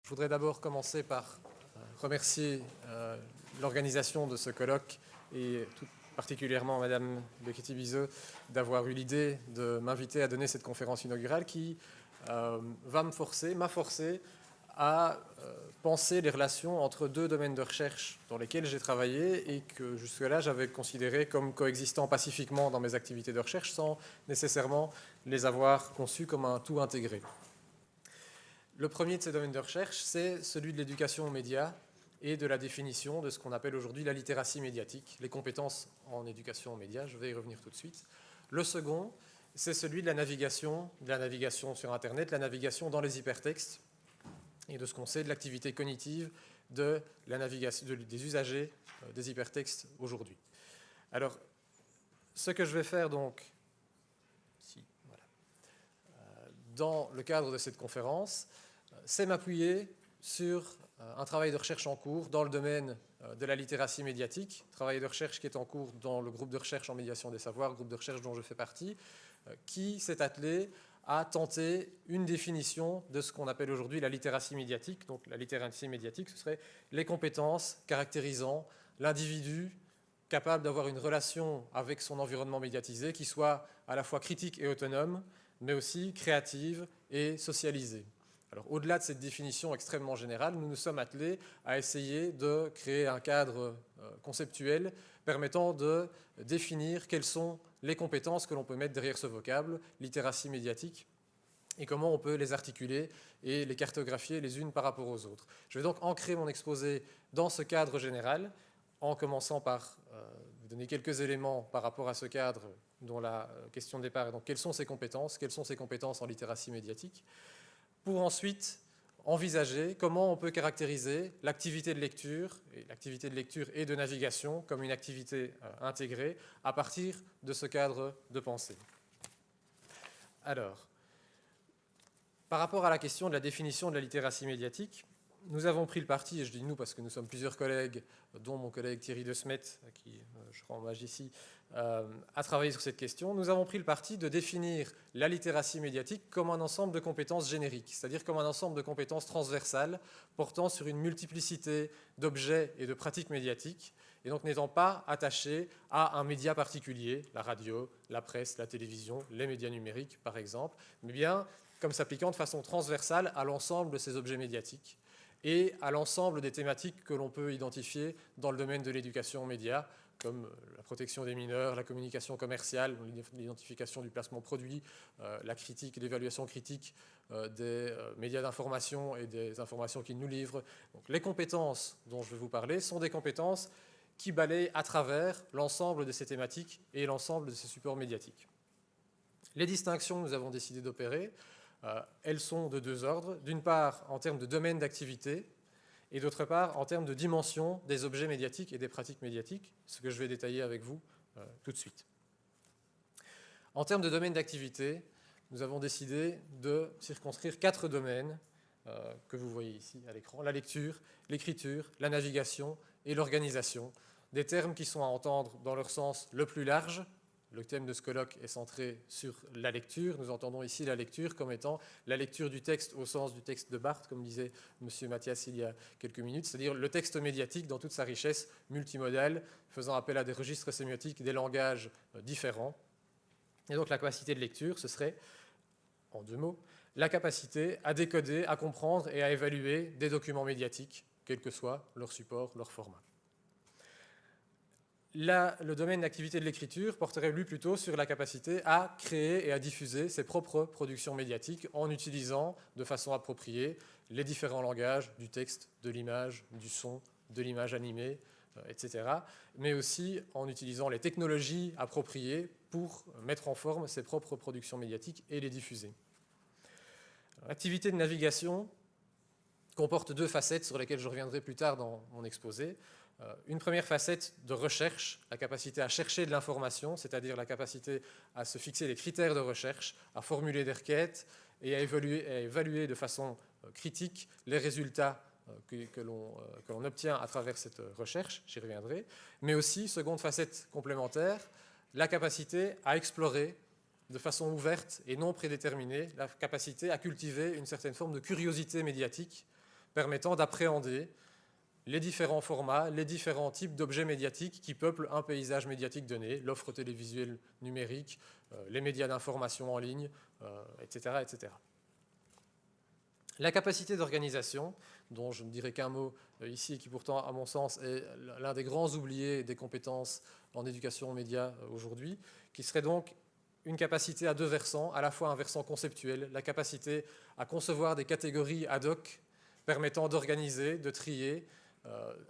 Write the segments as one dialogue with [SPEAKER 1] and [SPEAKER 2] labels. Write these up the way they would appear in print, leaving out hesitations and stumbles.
[SPEAKER 1] Je voudrais d'abord commencer par remercier l'organisation de ce colloque et tout particulièrement Madame Bekiti-Bizeux d'avoir eu l'idée de m'inviter à donner cette conférence inaugurale qui m'a forcé à penser les relations entre deux domaines de recherche dans lesquels j'ai travaillé et que jusque-là j'avais considéré comme coexistant pacifiquement dans mes activités de recherche sans nécessairement les avoir conçus comme un tout intégré. Le premier de ces domaines de recherche, c'est celui de l'éducation aux médias et de la définition de ce qu'on appelle aujourd'hui la littératie médiatique, les compétences en éducation aux médias. Je vais y revenir tout de suite. Le second, c'est celui de la navigation sur Internet, la navigation dans les hypertextes et de ce qu'on sait de l'activité cognitive de la navigation, des usagers des hypertextes aujourd'hui. Alors, ce que je vais faire donc, dans le cadre de cette conférence, c'est m'appuyer sur un travail de recherche en cours dans le domaine de la littératie médiatique, travail de recherche qui est en cours dans le groupe de recherche en médiation des savoirs, groupe de recherche dont je fais partie, qui s'est attelé à tenter une définition de ce qu'on appelle aujourd'hui la littératie médiatique. Donc la littératie médiatique, ce serait les compétences caractérisant l'individu capable d'avoir une relation avec son environnement médiatisé qui soit à la fois critique et autonome, mais aussi créative et socialisée. Alors, au-delà de cette définition extrêmement générale, nous nous sommes attelés à essayer de créer un cadre conceptuel permettant de définir quelles sont les compétences que l'on peut mettre derrière ce vocable, littératie médiatique, et comment on peut les articuler et les cartographier les unes par rapport aux autres. Je vais donc ancrer mon exposé dans ce cadre général, en commençant par vous donner quelques éléments par rapport à ce cadre dont la question de départ est donc quelles sont ces compétences en littératie médiatique, pour ensuite envisager comment on peut caractériser l'activité de lecture et de navigation comme une activité intégrée à partir de ce cadre de pensée. Alors, par rapport à la question de la définition de la littératie médiatique, nous avons pris le parti, et je dis nous parce que nous sommes plusieurs collègues, dont mon collègue Thierry De Smet, à qui je rends hommage ici, a travaillé sur cette question. Nous avons pris le parti de définir la littératie médiatique comme un ensemble de compétences génériques, c'est-à-dire comme un ensemble de compétences transversales portant sur une multiplicité d'objets et de pratiques médiatiques, et donc n'étant pas attachées à un média particulier, la radio, la presse, la télévision, les médias numériques par exemple, mais bien comme s'appliquant de façon transversale à l'ensemble de ces objets médiatiques et à l'ensemble des thématiques que l'on peut identifier dans le domaine de l'éducation aux médias, comme la protection des mineurs, la communication commerciale, l'identification du placement produit, la critique, l'évaluation critique des médias d'information et des informations qu'ils nous livrent. Donc, les compétences dont je vais vous parler sont des compétences qui balayent à travers l'ensemble de ces thématiques et l'ensemble de ces supports médiatiques. Les distinctions que nous avons décidé d'opérer, elles sont de deux ordres. D'une part, en termes de domaine d'activité, et d'autre part, en termes de dimension des objets médiatiques et des pratiques médiatiques, ce que je vais détailler avec vous tout de suite. En termes de domaine d'activité, nous avons décidé de circonscrire 4 domaines que vous voyez ici à l'écran: la lecture, l'écriture, la navigation et l'organisation. Des termes qui sont à entendre dans leur sens le plus large. Le thème de ce colloque est centré sur la lecture. Nous entendons ici la lecture comme étant la lecture du texte au sens du texte de Barthes, comme disait M. Mathias il y a quelques minutes, c'est-à-dire le texte médiatique dans toute sa richesse multimodale, faisant appel à des registres sémiotiques, des langages différents. Et donc la capacité de lecture, ce serait, en 2 mots, la capacité à décoder, à comprendre et à évaluer des documents médiatiques, quel que soit leur support, leur format. Là, le domaine d'activité de l'écriture porterait lui plutôt sur la capacité à créer et à diffuser ses propres productions médiatiques en utilisant de façon appropriée les différents langages du texte, de l'image, du son, de l'image animée, etc. Mais aussi en utilisant les technologies appropriées pour mettre en forme ses propres productions médiatiques et les diffuser. L'activité de navigation comporte 2 facettes sur lesquelles je reviendrai plus tard dans mon exposé. Une première facette de recherche, la capacité à chercher de l'information, c'est-à-dire la capacité à se fixer des critères de recherche, à formuler des requêtes et à évaluer de façon critique les résultats que l'on obtient à travers cette recherche, j'y reviendrai, mais aussi, seconde facette complémentaire, la capacité à explorer de façon ouverte et non prédéterminée, la capacité à cultiver une certaine forme de curiosité médiatique permettant d'appréhender les différents formats, les différents types d'objets médiatiques qui peuplent un paysage médiatique donné, l'offre télévisuelle numérique, les médias d'information en ligne, etc., etc. La capacité d'organisation, dont je ne dirai qu'un mot ici, et qui pourtant, à mon sens, est l'un des grands oubliés des compétences en éducation aux médias aujourd'hui, qui serait donc une capacité à deux versants, à la fois un versant conceptuel, la capacité à concevoir des catégories ad hoc permettant d'organiser, de trier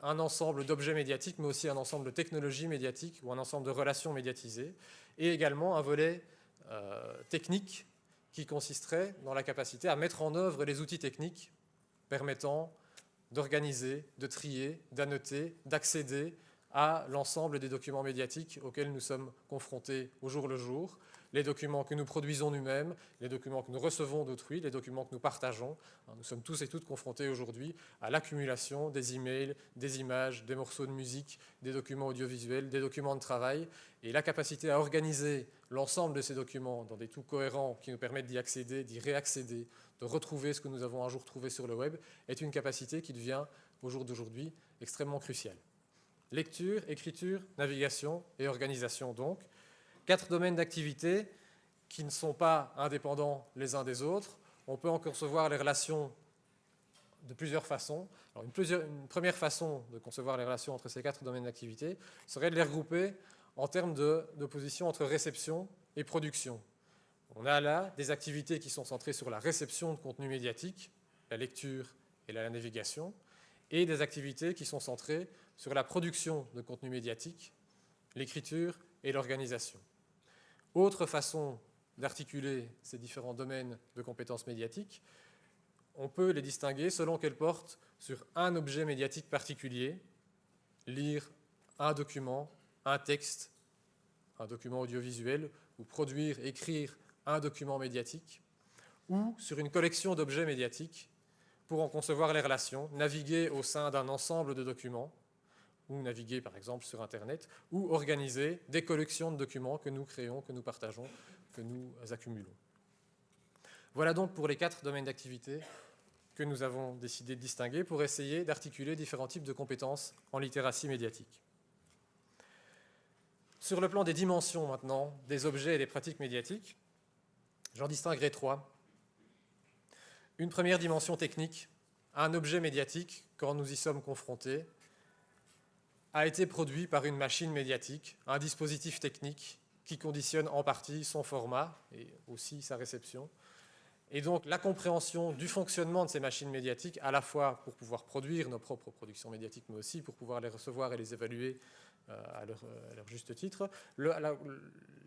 [SPEAKER 1] un ensemble d'objets médiatiques, mais aussi un ensemble de technologies médiatiques ou un ensemble de relations médiatisées, et également un volet technique qui consisterait dans la capacité à mettre en œuvre les outils techniques permettant d'organiser, de trier, d'annoter, d'accéder à l'ensemble des documents médiatiques auxquels nous sommes confrontés au jour le jour, les documents que nous produisons nous-mêmes, les documents que nous recevons d'autrui, les documents que nous partageons. Nous sommes tous et toutes confrontés aujourd'hui à l'accumulation des emails, des images, des morceaux de musique, des documents audiovisuels, des documents de travail, et la capacité à organiser l'ensemble de ces documents dans des tout cohérents qui nous permettent d'y accéder, d'y réaccéder, de retrouver ce que nous avons un jour trouvé sur le web, est une capacité qui devient, au jour d'aujourd'hui, extrêmement cruciale. Lecture, écriture, navigation et organisation donc. 4 domaines d'activité qui ne sont pas indépendants les uns des autres. On peut en concevoir les relations de plusieurs façons. Alors une première façon de concevoir les relations entre ces 4 domaines d'activité serait de les regrouper en termes d'opposition entre réception et production. On a là des activités qui sont centrées sur la réception de contenu médiatique, la lecture et la navigation, et des activités qui sont centrées sur la production de contenu médiatique, l'écriture et l'organisation. Autre façon d'articuler ces différents domaines de compétences médiatiques, on peut les distinguer selon qu'elles portent sur un objet médiatique particulier, lire un document, un texte, un document audiovisuel, ou produire, écrire un document médiatique, ou sur une collection d'objets médiatiques pour en concevoir les relations, naviguer au sein d'un ensemble de documents, ou naviguer par exemple sur Internet, ou organiser des collections de documents que nous créons, que nous partageons, que nous accumulons. Voilà donc pour les 4 domaines d'activité que nous avons décidé de distinguer pour essayer d'articuler différents types de compétences en littératie médiatique. Sur le plan des dimensions maintenant, des objets et des pratiques médiatiques, j'en distinguerai 3. Une première dimension technique, un objet médiatique, quand nous y sommes confrontés, a été produit par une machine médiatique, un dispositif technique qui conditionne en partie son format et aussi sa réception. Et donc la compréhension du fonctionnement de ces machines médiatiques, à la fois pour pouvoir produire nos propres productions médiatiques, mais aussi pour pouvoir les recevoir et les évaluer à leur juste titre,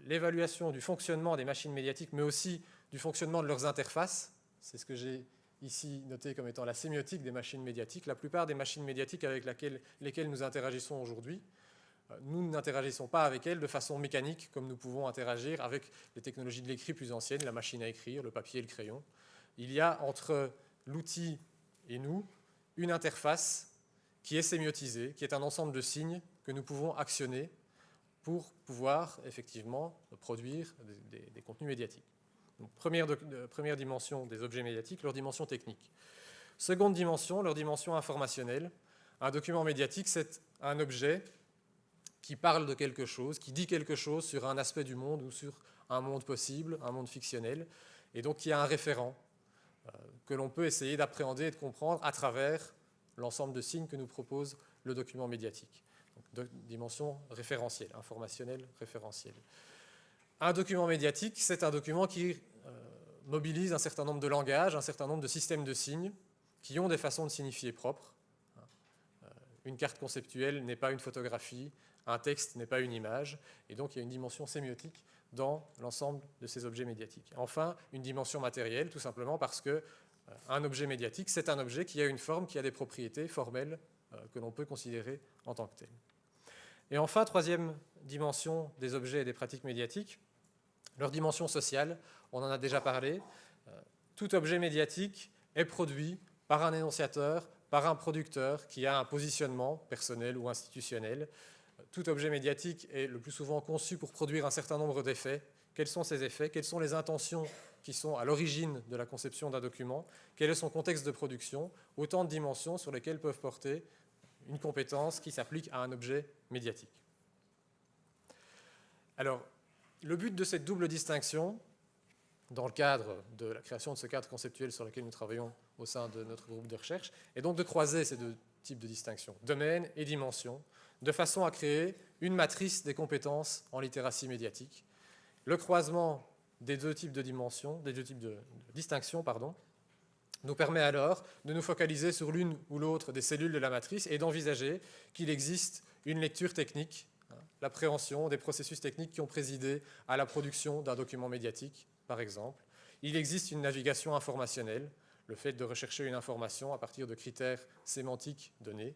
[SPEAKER 1] l'évaluation du fonctionnement des machines médiatiques, mais aussi du fonctionnement de leurs interfaces, c'est ce que j'ai ici noté comme étant la sémiotique des machines médiatiques. La plupart des machines médiatiques avec lesquelles nous interagissons aujourd'hui, nous n'interagissons pas avec elles de façon mécanique comme nous pouvons interagir avec les technologies de l'écrit plus anciennes, la machine à écrire, le papier et le crayon. Il y a entre l'outil et nous une interface qui est sémiotisée, qui est un ensemble de signes que nous pouvons actionner pour pouvoir effectivement produire des contenus médiatiques. Donc, première dimension des objets médiatiques, leur dimension technique. Seconde dimension, leur dimension informationnelle. Un document médiatique, c'est un objet qui parle de quelque chose, qui dit quelque chose sur un aspect du monde ou sur un monde possible, un monde fictionnel, et donc qui a un référent que l'on peut essayer d'appréhender et de comprendre à travers l'ensemble de signes que nous propose le document médiatique. Donc, dimension référentielle, informationnelle, référentielle. Un document médiatique, c'est un document qui mobilise un certain nombre de langages, un certain nombre de systèmes de signes qui ont des façons de signifier propres. Une carte conceptuelle n'est pas une photographie, un texte n'est pas une image, et donc il y a une dimension sémiotique dans l'ensemble de ces objets médiatiques. Enfin, une dimension matérielle, tout simplement parce qu'un objet médiatique, c'est un objet qui a une forme, qui a des propriétés formelles que l'on peut considérer en tant que telles. Et enfin, troisième dimension des objets et des pratiques médiatiques, leur dimension sociale, on en a déjà parlé. Tout objet médiatique est produit par un énonciateur, par un producteur qui a un positionnement personnel ou institutionnel. Tout objet médiatique est le plus souvent conçu pour produire un certain nombre d'effets. Quels sont ces effets? Quelles sont les intentions qui sont à l'origine de la conception d'un document, quel est son contexte de production, autant de dimensions sur lesquelles peuvent porter une compétence qui s'applique à un objet médiatique. Alors, le but de cette double distinction, dans le cadre de la création de ce cadre conceptuel sur lequel nous travaillons au sein de notre groupe de recherche, est donc de croiser ces deux types de distinctions, domaine et dimension, de façon à créer une matrice des compétences en littératie médiatique. Le croisement des deux types de dimensions, des deux types de distinctions, nous permet alors de nous focaliser sur l'une ou l'autre des cellules de la matrice et d'envisager qu'il existe une lecture technique, l'appréhension des processus techniques qui ont présidé à la production d'un document médiatique, par exemple. Il existe une navigation informationnelle, le fait de rechercher une information à partir de critères sémantiques donnés.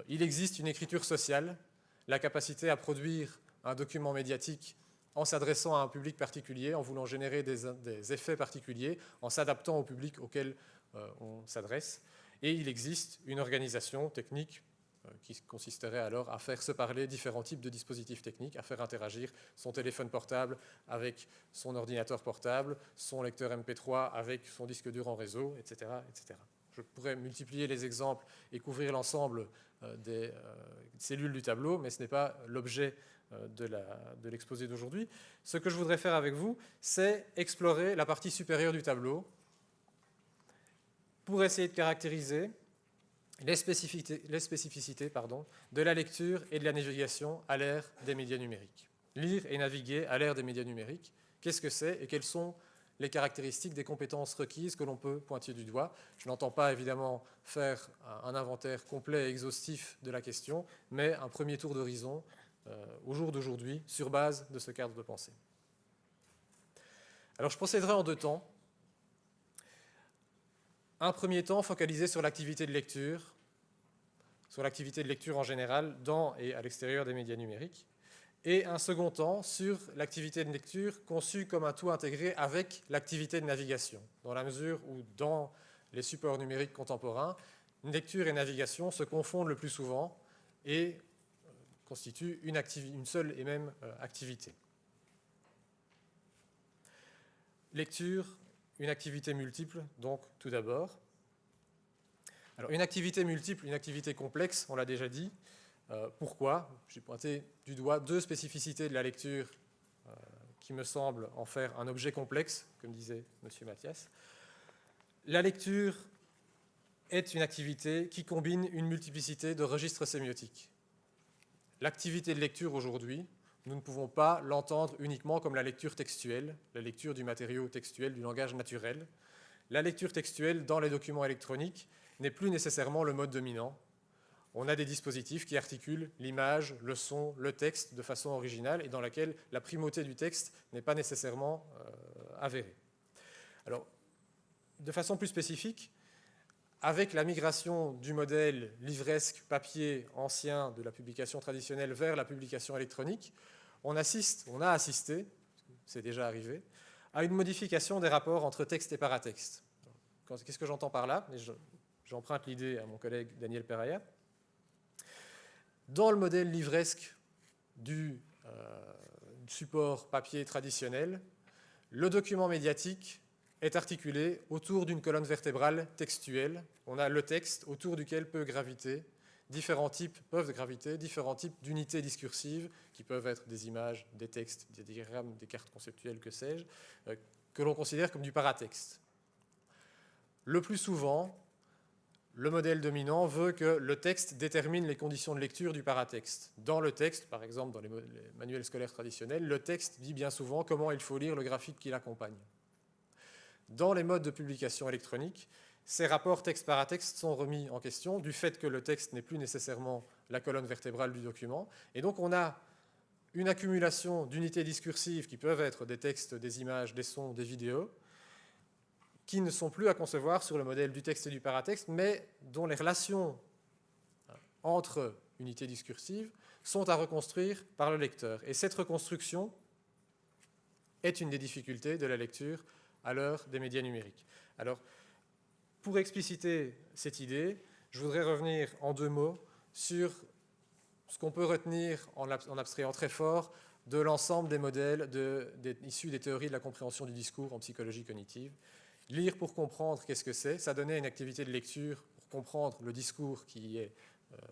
[SPEAKER 1] Il existe une écriture sociale, la capacité à produire un document médiatique en s'adressant à un public particulier, en voulant générer des effets particuliers, en s'adaptant au public auquel on s'adresse. Et il existe une organisation technique qui consisterait alors à faire se parler différents types de dispositifs techniques, à faire interagir son téléphone portable avec son ordinateur portable, son lecteur MP3 avec son disque dur en réseau, etc., etc. Je pourrais multiplier les exemples et couvrir l'ensemble des cellules du tableau, mais ce n'est pas l'objet de l'exposé d'aujourd'hui. Ce que je voudrais faire avec vous, c'est explorer la partie supérieure du tableau pour essayer de caractériser les spécificités de la lecture et de la navigation à l'ère des médias numériques. Lire et naviguer à l'ère des médias numériques, qu'est-ce que c'est et quelles sont les caractéristiques des compétences requises que l'on peut pointer du doigt. Je n'entends pas évidemment faire un inventaire complet et exhaustif de la question, mais un premier tour d'horizon au jour d'aujourd'hui sur base de ce cadre de pensée. Alors je procéderai en deux temps. Un premier temps focalisé sur l'activité de lecture en général dans et à l'extérieur des médias numériques, et un second temps sur l'activité de lecture conçue comme un tout intégré avec l'activité de navigation, dans la mesure où dans les supports numériques contemporains, lecture et navigation se confondent le plus souvent et constituent une seule et même activité. Lecture, une activité multiple, donc tout d'abord. Alors une activité multiple, une activité complexe, on l'a déjà dit. Pourquoi? J'ai pointé du doigt deux spécificités de la lecture qui me semblent en faire un objet complexe, comme disait M. Mathias. La lecture est une activité qui combine une multiplicité de registres sémiotiques. L'activité de lecture aujourd'hui, nous ne pouvons pas l'entendre uniquement comme la lecture textuelle, la lecture du matériau textuel, du langage naturel. La lecture textuelle dans les documents électroniques n'est plus nécessairement le mode dominant. On a des dispositifs qui articulent l'image, le son, le texte de façon originale et dans laquelle la primauté du texte n'est pas nécessairement avérée. Alors, de façon plus spécifique, avec la migration du modèle livresque papier ancien de la publication traditionnelle vers la publication électronique, on a assisté, c'est déjà arrivé, à une modification des rapports entre texte et paratexte. Qu'est-ce que j'entends par là? J'emprunte l'idée à mon collègue Daniel Peraya. Dans le modèle livresque du support papier traditionnel, le document médiatique est articulé autour d'une colonne vertébrale textuelle. On a le texte autour duquel peuvent graviter différents types d'unités discursives qui peuvent être des images, des textes, des diagrammes, des cartes conceptuelles, que sais-je, que l'on considère comme du paratexte. Le plus souvent, le modèle dominant veut que le texte détermine les conditions de lecture du paratexte. Dans le texte, par exemple dans les manuels scolaires traditionnels, le texte dit bien souvent comment il faut lire le graphique qui l'accompagne. Dans les modes de publication électronique, ces rapports texte-paratexte sont remis en question du fait que le texte n'est plus nécessairement la colonne vertébrale du document. Et donc on a une accumulation d'unités discursives qui peuvent être des textes, des images, des sons, des vidéos, qui ne sont plus à concevoir sur le modèle du texte et du paratexte, mais dont les relations entre unités discursives sont à reconstruire par le lecteur. Et cette reconstruction est une des difficultés de la lecture à l'heure des médias numériques. Alors, pour expliciter cette idée, je voudrais revenir en deux mots sur ce qu'on peut retenir en abstrayant très fort de l'ensemble des modèles issus des théories de la compréhension du discours en psychologie cognitive. Lire pour comprendre, qu'est-ce que c'est? Ça donnait une activité de lecture pour comprendre le discours qui est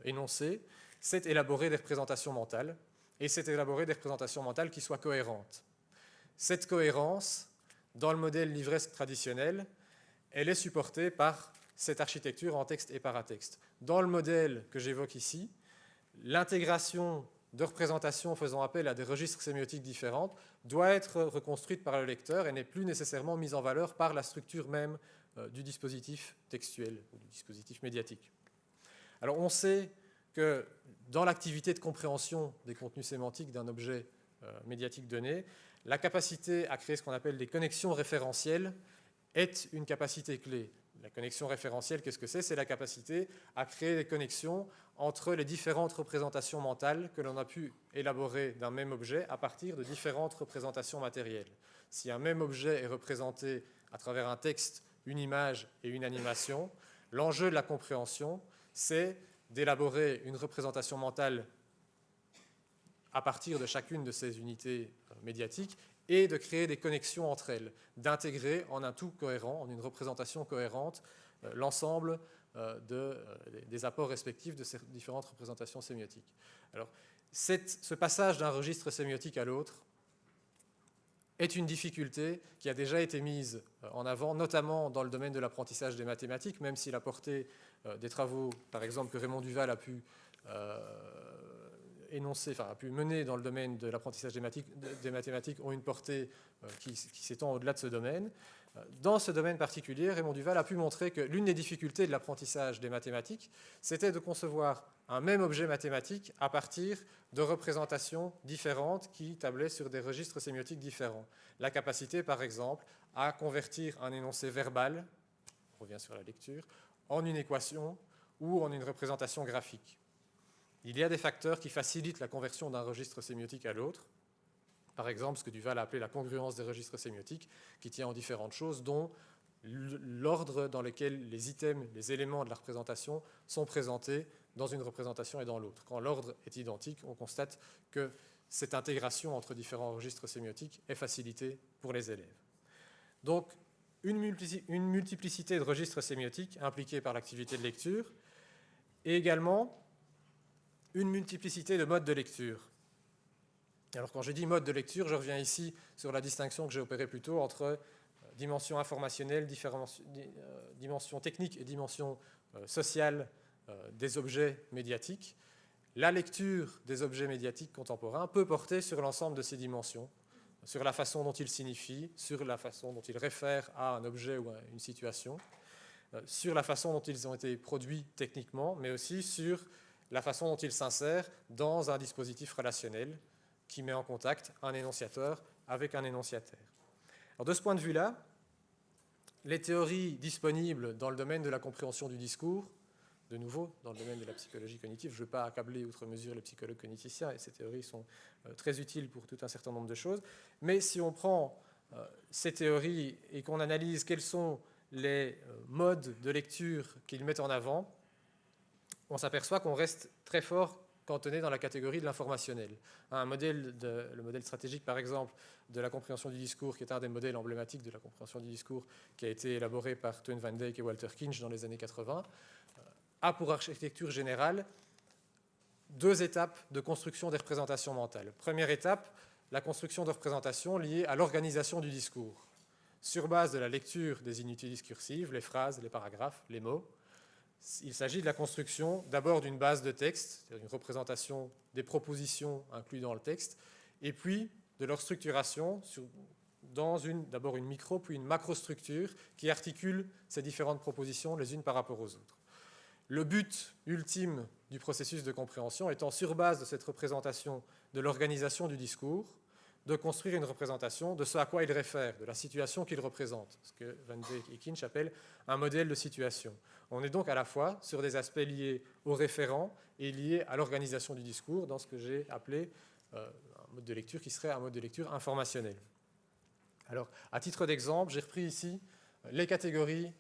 [SPEAKER 1] énoncé. C'est élaborer des représentations mentales, et c'est élaborer des représentations mentales qui soient cohérentes. Cette cohérence, dans le modèle livresque traditionnel, elle est supportée par cette architecture en texte et paratexte. Dans le modèle que j'évoque ici, l'intégration de représentations faisant appel à des registres sémiotiques différents doit être reconstruite par le lecteur et n'est plus nécessairement mise en valeur par la structure même du dispositif textuel ou du dispositif médiatique. Alors on sait que dans l'activité de compréhension des contenus sémantiques d'un objet médiatique donné, la capacité à créer ce qu'on appelle des connexions référentielles est une capacité clé. La connexion référentielle, qu'est-ce que c'est? C'est la capacité à créer des connexions entre les différentes représentations mentales que l'on a pu élaborer d'un même objet à partir de différentes représentations matérielles. Si un même objet est représenté à travers un texte, une image et une animation, l'enjeu de la compréhension, c'est d'élaborer une représentation mentale à partir de chacune de ces unités médiatiques et de créer des connexions entre elles, d'intégrer en un tout cohérent, en une représentation cohérente, l'ensemble des apports respectifs de ces différentes représentations sémiotiques. Alors, ce passage d'un registre sémiotique à l'autre est une difficulté qui a déjà été mise en avant, notamment dans le domaine de l'apprentissage des mathématiques, même si la portée des travaux, par exemple, que Raymond Duval a pu a pu mener dans le domaine de l'apprentissage des mathématiques ont une portée qui s'étend au-delà de ce domaine. Dans ce domaine particulier, Raymond Duval a pu montrer que l'une des difficultés de l'apprentissage des mathématiques, c'était de concevoir un même objet mathématique à partir de représentations différentes qui tablaient sur des registres sémiotiques différents. La capacité, par exemple, à convertir un énoncé verbal, on revient sur la lecture, en une équation ou en une représentation graphique. Il y a des facteurs qui facilitent la conversion d'un registre sémiotique à l'autre. Par exemple, ce que Duval a appelé la congruence des registres sémiotiques, qui tient en différentes choses, dont l'ordre dans lequel les items, les éléments de la représentation sont présentés dans une représentation et dans l'autre. Quand l'ordre est identique, on constate que cette intégration entre différents registres sémiotiques est facilitée pour les élèves. Donc, une multiplicité de registres sémiotiques impliqués par l'activité de lecture et également une multiplicité de modes de lecture. Alors quand je dis mode de lecture, je reviens ici sur la distinction que j'ai opérée plus tôt entre dimension informationnelle, dimension technique et dimension sociale des objets médiatiques. La lecture des objets médiatiques contemporains peut porter sur l'ensemble de ces dimensions, sur la façon dont ils signifient, sur la façon dont ils réfèrent à un objet ou à une situation, sur la façon dont ils ont été produits techniquement, mais aussi sur la façon dont ils s'insèrent dans un dispositif relationnel qui met en contact un énonciateur avec un énonciataire. Alors de ce point de vue-là, les théories disponibles dans le domaine de la compréhension du discours, de nouveau, dans le domaine de la psychologie cognitive, je ne veux pas accabler outre mesure les psychologues cogniticiens, et ces théories sont très utiles pour tout un certain nombre de choses, mais si on prend ces théories et qu'on analyse quels sont les modes de lecture qu'ils mettent en avant, on s'aperçoit qu'on reste très fort cantonné dans la catégorie de l'informationnel. Le modèle stratégique, par exemple, de la compréhension du discours, qui est un des modèles emblématiques de la compréhension du discours, qui a été élaboré par Teun van Dijk et Walter Kinch dans les années 80, a pour architecture générale 2 étapes de construction des représentations mentales. Première étape, la construction de représentations liées à l'organisation du discours, sur base de la lecture des unités discursives, les phrases, les paragraphes, les mots. Il s'agit de la construction d'abord d'une base de texte, c'est-à-dire une représentation des propositions incluses dans le texte, et puis de leur structuration dans d'abord une micro, puis une macrostructure qui articule ces différentes propositions les unes par rapport aux autres. Le but ultime du processus de compréhension étant, sur base de cette représentation de l'organisation du discours, de construire une représentation de ce à quoi il réfère, de la situation qu'il représente, ce que Van Dijk et Kinch appellent un modèle de situation. On est donc à la fois sur des aspects liés au référent et liés à l'organisation du discours, dans ce que j'ai appelé un mode de lecture qui serait un mode de lecture informationnel. Alors, à titre d'exemple, j'ai repris ici les catégories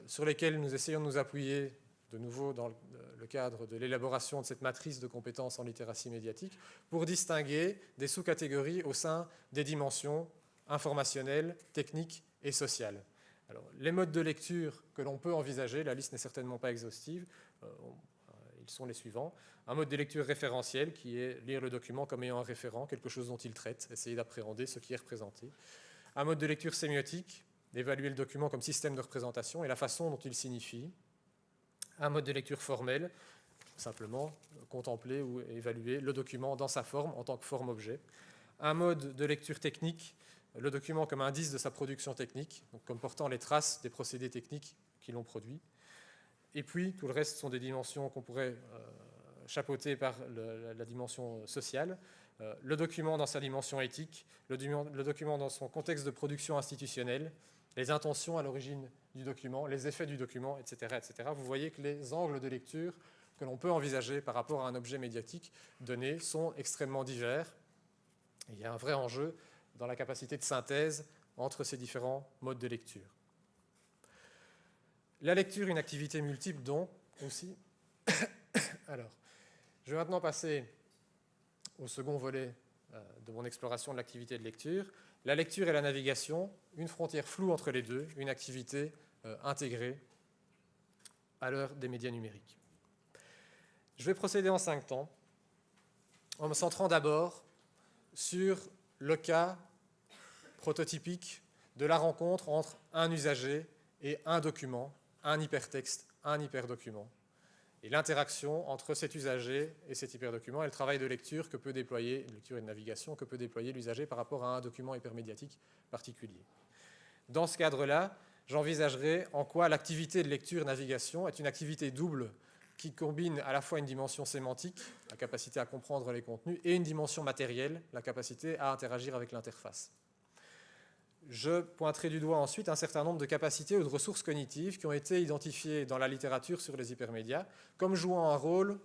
[SPEAKER 1] sur lesquelles nous essayons de nous appuyer de nouveau dans le cadre de l'élaboration de cette matrice de compétences en littératie médiatique, pour distinguer des sous-catégories au sein des dimensions informationnelles, techniques et sociales. Alors, les modes de lecture que l'on peut envisager, la liste n'est certainement pas exhaustive, ils sont les suivants. Un mode de lecture référentiel qui est lire le document comme ayant un référent, quelque chose dont il traite, essayer d'appréhender ce qui est représenté. Un mode de lecture sémiotique, d'évaluer le document comme système de représentation et la façon dont il signifie. Un mode de lecture formel, simplement contempler ou évaluer le document dans sa forme en tant que forme-objet. Un mode de lecture technique, le document comme indice de sa production technique, donc comme portant les traces des procédés techniques qui l'ont produit. Et puis, tout le reste sont des dimensions qu'on pourrait chapeauter par la dimension sociale. Le document dans sa dimension éthique, le document dans son contexte de production institutionnelle, les intentions à l'origine du document, les effets du document, etc., etc. Vous voyez que les angles de lecture que l'on peut envisager par rapport à un objet médiatique donné sont extrêmement divers. Il y a un vrai enjeu dans la capacité de synthèse entre ces différents modes de lecture. La lecture, une activité multiple, donc, aussi. Alors, je vais maintenant passer au second volet de mon exploration de l'activité de lecture. La lecture et la navigation, une frontière floue entre les deux, une activité intégrée à l'heure des médias numériques. Je vais procéder en 5 temps, en me centrant d'abord sur le cas prototypique de la rencontre entre un usager et un document, un hypertexte, un hyperdocument, et l'interaction entre cet usager et cet hyperdocument et le travail de lecture que peut déployer, lecture et de navigation que peut déployer l'usager par rapport à un document hypermédiatique particulier. Dans ce cadre-là, j'envisagerai en quoi l'activité de lecture-navigation est une activité double qui combine à la fois une dimension sémantique, la capacité à comprendre les contenus, et une dimension matérielle, la capacité à interagir avec l'interface. Je pointerai du doigt ensuite un certain nombre de capacités ou de ressources cognitives qui ont été identifiées dans la littérature sur les hypermédias comme jouant un rôle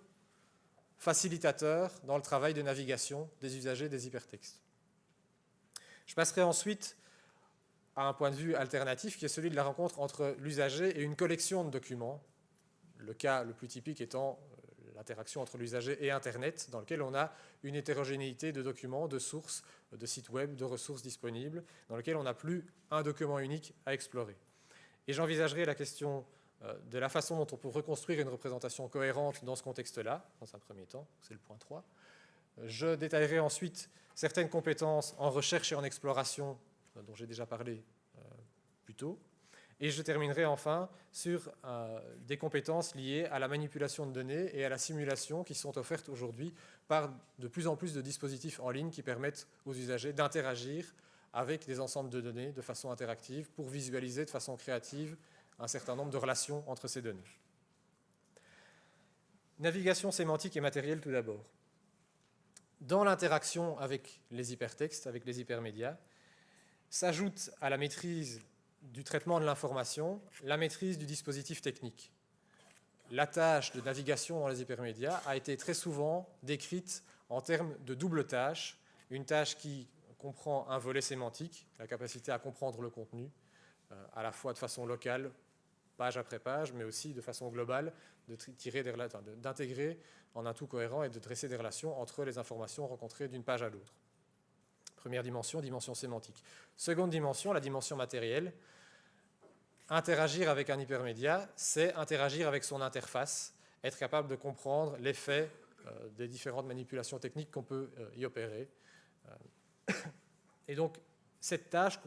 [SPEAKER 1] facilitateur dans le travail de navigation des usagers des hypertextes. Je passerai ensuite à un point de vue alternatif qui est celui de la rencontre entre l'usager et une collection de documents, le cas le plus typique étant l'interaction entre l'usager et Internet, dans lequel on a une hétérogénéité de documents, de sources, de sites web, de ressources disponibles, dans lequel on n'a plus un document unique à explorer. Et j'envisagerai la question de la façon dont on peut reconstruire une représentation cohérente dans ce contexte-là, dans un premier temps, c'est le point 3. Je détaillerai ensuite certaines compétences en recherche et en exploration, dont j'ai déjà parlé plus tôt. Et je terminerai enfin sur des compétences liées à la manipulation de données et à la simulation qui sont offertes aujourd'hui par de plus en plus de dispositifs en ligne qui permettent aux usagers d'interagir avec des ensembles de données de façon interactive pour visualiser de façon créative un certain nombre de relations entre ces données. Navigation sémantique et matérielle tout d'abord. Dans l'interaction avec les hypertextes, avec les hypermédias, s'ajoute à la maîtrise du traitement de l'information, la maîtrise du dispositif technique. La tâche de navigation dans les hypermédias a été très souvent décrite en termes de double tâche, une tâche qui comprend un volet sémantique, la capacité à comprendre le contenu, à la fois de façon locale, page après page, mais aussi de façon globale, d'intégrer en un tout cohérent et de dresser des relations entre les informations rencontrées d'une page à l'autre. Première dimension, dimension sémantique. Seconde dimension, la dimension matérielle. Interagir avec un hypermédia, c'est interagir avec son interface, être capable de comprendre l'effet des différentes manipulations techniques qu'on peut y opérer. Et donc, cette tâche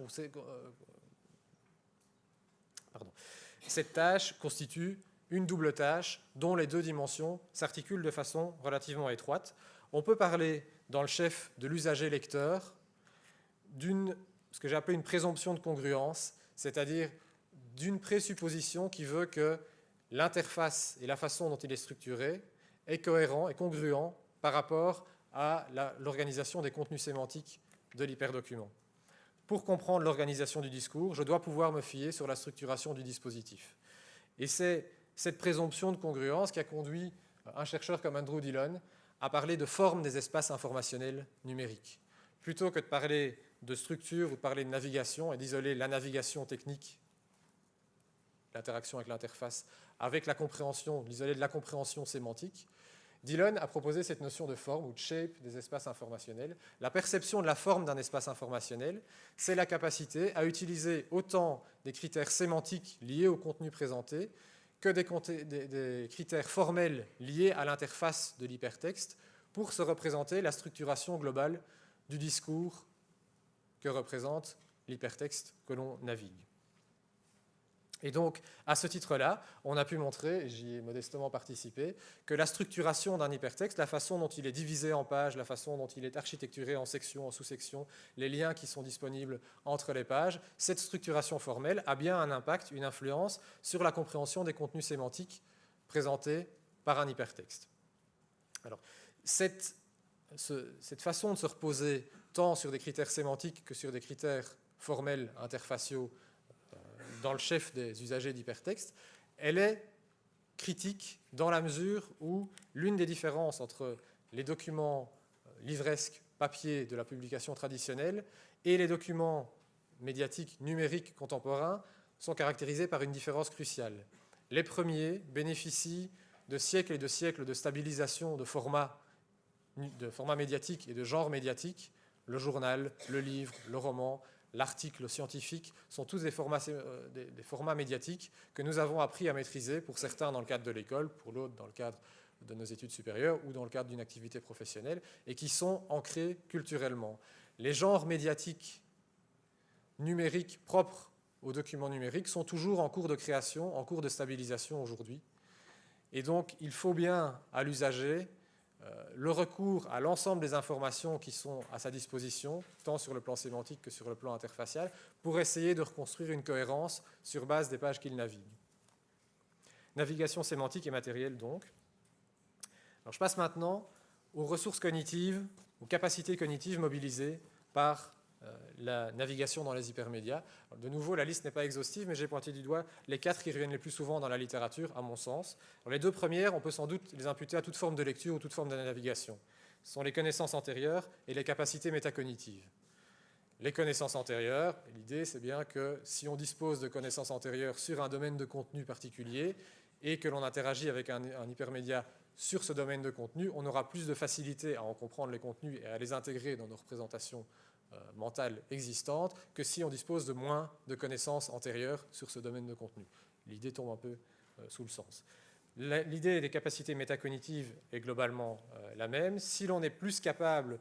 [SPEAKER 1] constitue une double tâche dont les deux dimensions s'articulent de façon relativement étroite. On peut parler, dans le chef de l'usager-lecteur, ce que j'ai appelé une présomption de congruence, c'est-à-dire d'une présupposition qui veut que l'interface et la façon dont il est structuré est cohérent et congruent par rapport à l'organisation des contenus sémantiques de l'hyperdocument. Pour comprendre l'organisation du discours, je dois pouvoir me fier sur la structuration du dispositif. Et c'est cette présomption de congruence qui a conduit un chercheur comme Andrew Dillon à parler de forme des espaces informationnels numériques. Plutôt que de parler de structure ou de parler de navigation et d'isoler la navigation technique, l'interaction avec l'interface, avec la compréhension, l'isolé de la compréhension sémantique, Dillon a proposé cette notion de forme ou de shape des espaces informationnels. La perception de la forme d'un espace informationnel, c'est la capacité à utiliser autant des critères sémantiques liés au contenu présenté que des critères formels liés à l'interface de l'hypertexte pour se représenter la structuration globale du discours que représente l'hypertexte que l'on navigue. Et donc, à ce titre-là, on a pu montrer, et j'y ai modestement participé, que la structuration d'un hypertexte, la façon dont il est divisé en pages, la façon dont il est architecturé en sections, en sous-sections, les liens qui sont disponibles entre les pages, cette structuration formelle a bien un impact, une influence sur la compréhension des contenus sémantiques présentés par un hypertexte. Alors, cette façon de se reposer tant sur des critères sémantiques que sur des critères formels interfaciaux dans le chef des usagers d'hypertexte, elle est critique dans la mesure où l'une des différences entre les documents livresques papier de la publication traditionnelle et les documents médiatiques numériques contemporains sont caractérisés par une différence cruciale. Les premiers bénéficient de siècles et de siècles de stabilisation de formats médiatiques et de genre médiatique. Le journal, le livre, le roman, l'article scientifique sont tous des formats médiatiques que nous avons appris à maîtriser, pour certains dans le cadre de l'école, pour d'autres dans le cadre de nos études supérieures ou dans le cadre d'une activité professionnelle, et qui sont ancrés culturellement. Les genres médiatiques numériques propres aux documents numériques sont toujours en cours de création, en cours de stabilisation aujourd'hui. Et donc, il faut bien à l'usager le recours à l'ensemble des informations qui sont à sa disposition, tant sur le plan sémantique que sur le plan interfacial, pour essayer de reconstruire une cohérence sur base des pages qu'il navigue. Navigation sémantique et matérielle, donc. Alors, je passe maintenant aux ressources cognitives, aux capacités cognitives mobilisées par la navigation dans les hypermédias. Alors, de nouveau, la liste n'est pas exhaustive, mais j'ai pointé du doigt les 4 qui reviennent les plus souvent dans la littérature, à mon sens. Alors, les 2 premières, on peut sans doute les imputer à toute forme de lecture ou toute forme de navigation. Ce sont les connaissances antérieures et les capacités métacognitives. Les connaissances antérieures, l'idée c'est bien que si on dispose de connaissances antérieures sur un domaine de contenu particulier et que l'on interagit avec un hypermédia sur ce domaine de contenu, on aura plus de facilité à en comprendre les contenus et à les intégrer dans nos représentations mentale existante que si on dispose de moins de connaissances antérieures sur ce domaine de contenu. L'idée tombe un peu sous le sens. L'idée des capacités métacognitives est globalement la même. Si l'on est plus capable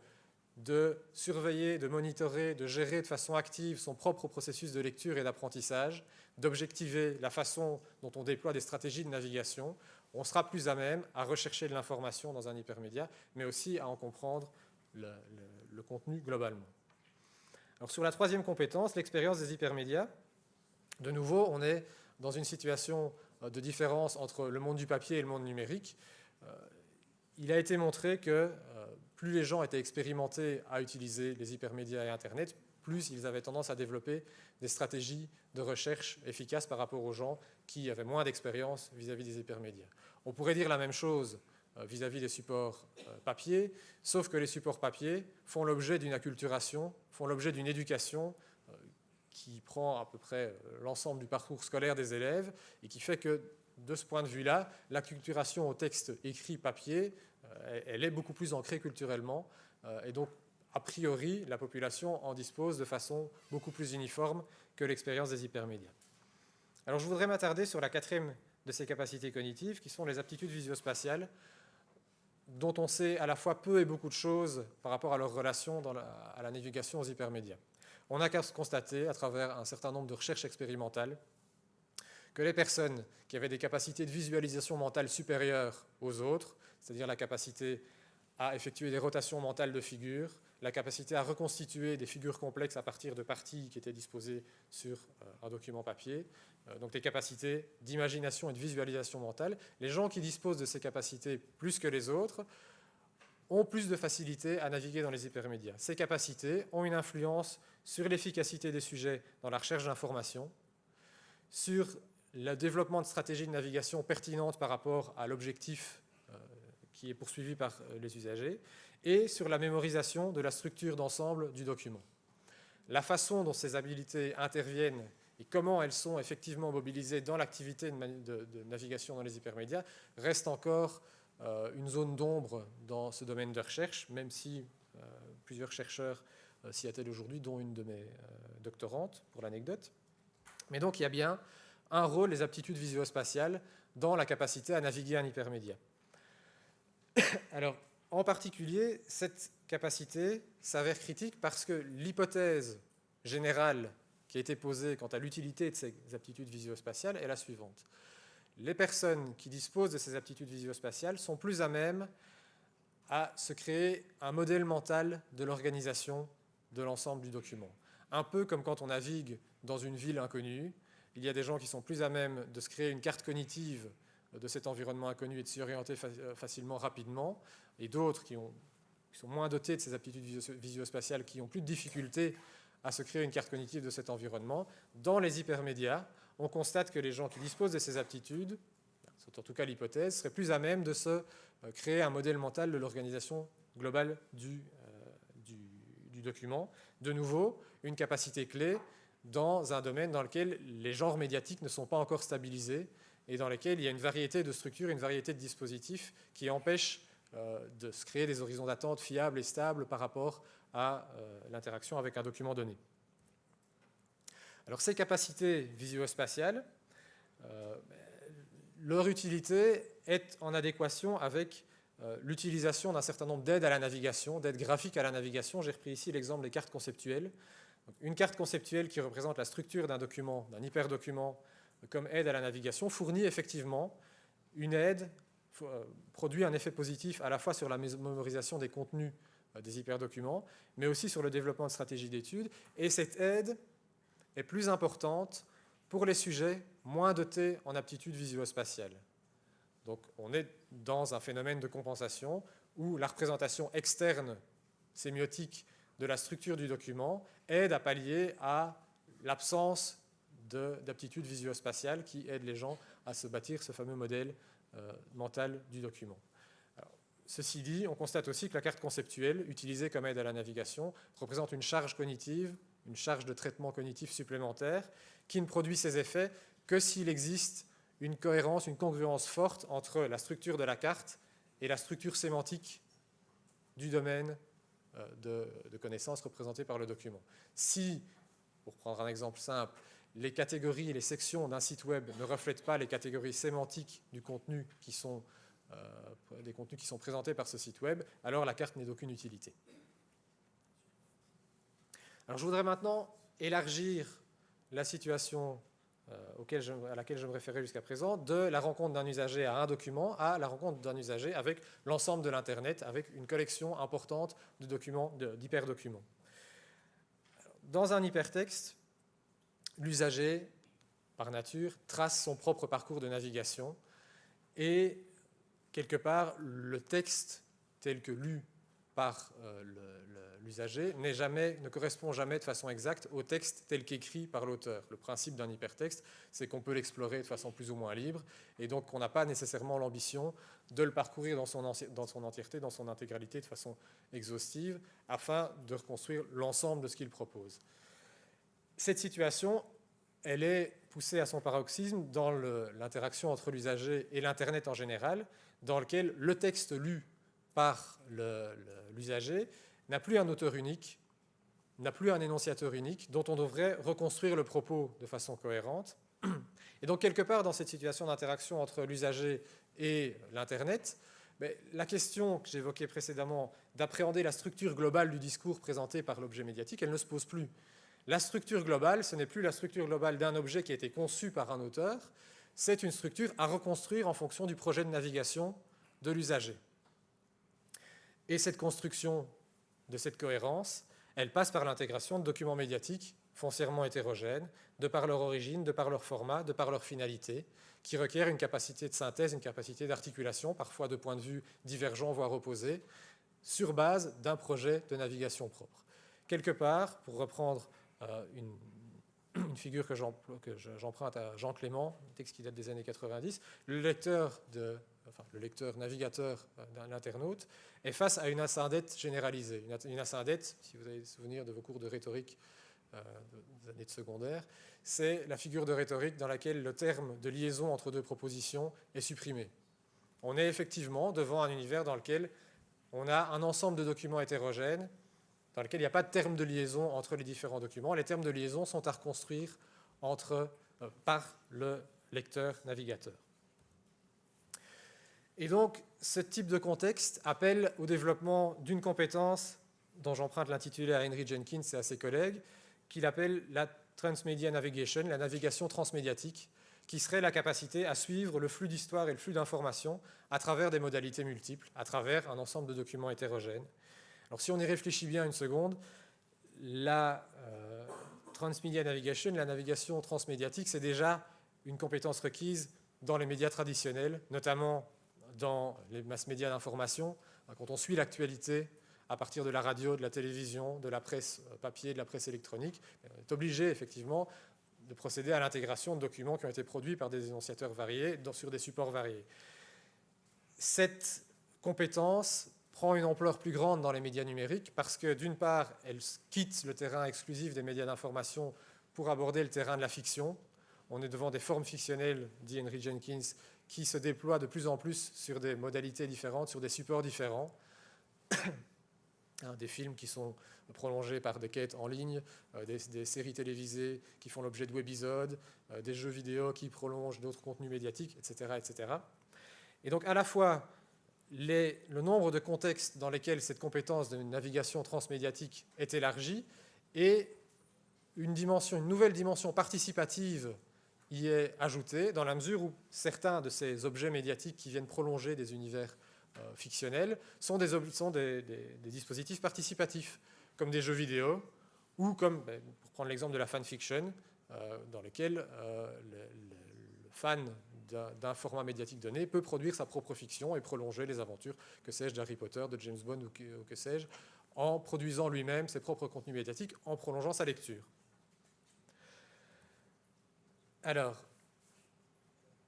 [SPEAKER 1] de surveiller, de monitorer, de gérer de façon active son propre processus de lecture et d'apprentissage, d'objectiver la façon dont on déploie des stratégies de navigation, on sera plus à même à rechercher de l'information dans un hypermédia, mais aussi à en comprendre le contenu globalement. Alors, sur la troisième compétence, l'expérience des hypermédias, de nouveau, on est dans une situation de différence entre le monde du papier et le monde numérique. Il a été montré que plus les gens étaient expérimentés à utiliser les hypermédias et Internet, plus ils avaient tendance à développer des stratégies de recherche efficaces par rapport aux gens qui avaient moins d'expérience vis-à-vis des hypermédias. On pourrait dire la même chose vis-à-vis des supports papier, sauf que les supports papier font l'objet d'une acculturation, font l'objet d'une éducation qui prend à peu près l'ensemble du parcours scolaire des élèves et qui fait que, de ce point de vue-là, l'acculturation au texte écrit papier, elle est beaucoup plus ancrée culturellement et donc, a priori, la population en dispose de façon beaucoup plus uniforme que l'expérience des hypermédias. Alors, je voudrais m'attarder sur la quatrième de ces capacités cognitives, qui sont les aptitudes visio-spatiales, dont on sait à la fois peu et beaucoup de choses par rapport à leur relation à la navigation aux hypermédias. On a qu'à se constater, à travers un certain nombre de recherches expérimentales, que les personnes qui avaient des capacités de visualisation mentale supérieures aux autres, c'est-à-dire la capacité à effectuer des rotations mentales de figures, la capacité à reconstituer des figures complexes à partir de parties qui étaient disposées sur un document papier, donc des capacités d'imagination et de visualisation mentale. Les gens qui disposent de ces capacités plus que les autres ont plus de facilité à naviguer dans les hypermédias. Ces capacités ont une influence sur l'efficacité des sujets dans la recherche d'informations, sur le développement de stratégies de navigation pertinentes par rapport à l'objectif qui est poursuivi par les usagers, et sur la mémorisation de la structure d'ensemble du document. La façon dont ces habiletés interviennent et comment elles sont effectivement mobilisées dans l'activité de navigation dans les hypermédias reste encore une zone d'ombre dans ce domaine de recherche, même si plusieurs chercheurs s'y attellent aujourd'hui, dont une de mes doctorantes, pour l'anecdote. Mais donc il y a bien un rôle des aptitudes visuospatiales dans la capacité à naviguer un hypermédia. Alors, en particulier, cette capacité s'avère critique parce que l'hypothèse générale qui a été posée quant à l'utilité de ces aptitudes visuospatiales est la suivante. Les personnes qui disposent de ces aptitudes visuospatiales sont plus à même à se créer un modèle mental de l'organisation de l'ensemble du document. Un peu comme quand on navigue dans une ville inconnue, il y a des gens qui sont plus à même de se créer une carte cognitive de cet environnement inconnu et de s'y orienter facilement, rapidement, et d'autres qui sont moins dotés de ces aptitudes visuospatiales, qui ont plus de difficultés à se créer une carte cognitive de cet environnement. Dans les hypermédias, on constate que les gens qui disposent de ces aptitudes, c'est en tout cas l'hypothèse, seraient plus à même de se créer un modèle mental de l'organisation globale du document. De nouveau, une capacité clé dans un domaine dans lequel les genres médiatiques ne sont pas encore stabilisés et dans lequel il y a une variété de structures, une variété de dispositifs qui empêchent de se créer des horizons d'attente fiables et stables par rapport à l'interaction avec un document donné. Alors ces capacités visuospatiales, leur utilité est en adéquation avec l'utilisation d'un certain nombre d'aides à la navigation, d'aides graphiques à la navigation. J'ai repris ici l'exemple des cartes conceptuelles. Une carte conceptuelle qui représente la structure d'un document, d'un hyperdocument, comme aide à la navigation, fournit effectivement une aide, produit un effet positif à la fois sur la mémorisation des contenus des hyperdocuments, mais aussi sur le développement de stratégies d'études. Et cette aide est plus importante pour les sujets moins dotés en aptitudes visuospatiales. Donc on est dans un phénomène de compensation où la représentation externe sémiotique de la structure du document aide à pallier à l'absence d'aptitudes visuospatiales qui aident les gens à se bâtir ce fameux modèle mental du document. Alors, ceci dit, on constate aussi que la carte conceptuelle, utilisée comme aide à la navigation, représente une charge cognitive, une charge de traitement cognitif supplémentaire, qui ne produit ses effets que s'il existe une cohérence, une congruence forte entre la structure de la carte et la structure sémantique du domaine de connaissances représentées par le document. Si, pour prendre un exemple simple, les catégories et les sections d'un site web ne reflètent pas les catégories sémantiques du contenu qui sont, des contenus qui sont présentés par ce site web, alors la carte n'est d'aucune utilité. Alors je voudrais maintenant élargir la situation à laquelle je me référais jusqu'à présent, de la rencontre d'un usager à un document à la rencontre d'un usager avec l'ensemble de l'Internet, avec une collection importante de documents, d'hyperdocuments. Dans un hypertexte, l'usager, par nature, trace son propre parcours de navigation et, quelque part, le texte tel que lu par l'usager ne correspond jamais de façon exacte au texte tel qu'écrit par l'auteur. Le principe d'un hypertexte, c'est qu'on peut l'explorer de façon plus ou moins libre et donc on n'a pas nécessairement l'ambition de le parcourir dans son entièreté, dans son intégralité, de façon exhaustive, afin de reconstruire l'ensemble de ce qu'il propose. Cette situation, elle est poussée à son paroxysme dans l'interaction entre l'usager et l'Internet en général, dans lequel le texte lu par l'usager n'a plus un auteur unique, n'a plus un énonciateur unique dont on devrait reconstruire le propos de façon cohérente. Et donc, quelque part, dans cette situation d'interaction entre l'usager et l'Internet, la question que j'évoquais précédemment d'appréhender la structure globale du discours présenté par l'objet médiatique, elle ne se pose plus. La structure globale, ce n'est plus la structure globale d'un objet qui a été conçu par un auteur, c'est une structure à reconstruire en fonction du projet de navigation de l'usager. Et cette construction de cette cohérence, elle passe par l'intégration de documents médiatiques foncièrement hétérogènes, de par leur origine, de par leur format, de par leur finalité, qui requièrent une capacité de synthèse, une capacité d'articulation, parfois de points de vue divergents, voire opposés, sur base d'un projet de navigation propre. Quelque part, pour reprendre une figure que j'emprunte à Jean Clément, un texte qui date des années 90, le lecteur navigateur d'un internaute est face à une ascendette généralisée. Une ascendette, si vous avez souvenir de vos cours de rhétorique des années de secondaire, c'est la figure de rhétorique dans laquelle le terme de liaison entre deux propositions est supprimé. On est effectivement devant un univers dans lequel on a un ensemble de documents hétérogènes, dans lequel il n'y a pas de terme de liaison entre les différents documents. Les termes de liaison sont à reconstruire par le lecteur-navigateur. Et donc, ce type de contexte appelle au développement d'une compétence dont j'emprunte l'intitulé à Henry Jenkins et à ses collègues, qu'il appelle la Transmedia Navigation, la navigation transmédiatique, qui serait la capacité à suivre le flux d'histoire et le flux d'informations à travers des modalités multiples, à travers un ensemble de documents hétérogènes. Alors si on y réfléchit bien une seconde, la Transmedia Navigation, la navigation transmédiatique, c'est déjà une compétence requise dans les médias traditionnels, notamment dans les mass médias d'information, quand on suit l'actualité à partir de la radio, de la télévision, de la presse papier, de la presse électronique, on est obligé effectivement de procéder à l'intégration de documents qui ont été produits par des énonciateurs variés sur des supports variés. Cette compétence prend une ampleur plus grande dans les médias numériques parce que d'une part, elle quitte le terrain exclusif des médias d'information pour aborder le terrain de la fiction. On est devant des formes fictionnelles, dit Henry Jenkins, qui se déploient de plus en plus sur des modalités différentes, sur des supports différents. Des films qui sont prolongés par des quêtes en ligne, des séries télévisées qui font l'objet de webisodes, des jeux vidéo qui prolongent d'autres contenus médiatiques, etc., etc. Et donc à la fois le nombre de contextes dans lesquels cette compétence de navigation transmédiatique est élargie et une nouvelle dimension participative y est ajoutée dans la mesure où certains de ces objets médiatiques qui viennent prolonger des univers fictionnels sont des dispositifs participatifs, comme des jeux vidéo, ou comme, pour prendre l'exemple de la fanfiction, dans lequel le fan d'un format médiatique donné peut produire sa propre fiction et prolonger les aventures, que sais-je, d'Harry Potter, de James Bond ou que sais-je, en produisant lui-même ses propres contenus médiatiques, en prolongeant sa lecture. Alors,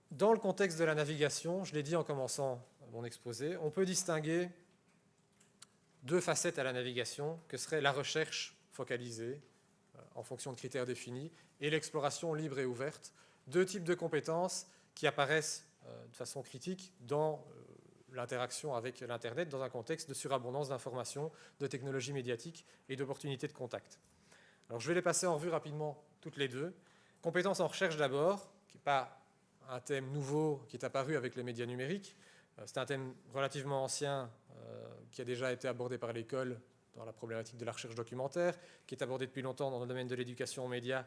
[SPEAKER 1] dans le contexte de la navigation, je l'ai dit en commençant mon exposé, on peut distinguer deux facettes à la navigation, que serait la recherche focalisée en fonction de critères définis et l'exploration libre et ouverte, deux types de compétences qui apparaissent de façon critique dans l'interaction avec l'Internet dans un contexte de surabondance d'informations, de technologies médiatiques et d'opportunités de contact. Alors je vais les passer en revue rapidement toutes les deux. Compétences en recherche d'abord, qui n'est pas un thème nouveau qui est apparu avec les médias numériques. C'est un thème relativement ancien qui a déjà été abordé par l'école dans la problématique de la recherche documentaire, qui est abordé depuis longtemps dans le domaine de l'éducation aux médias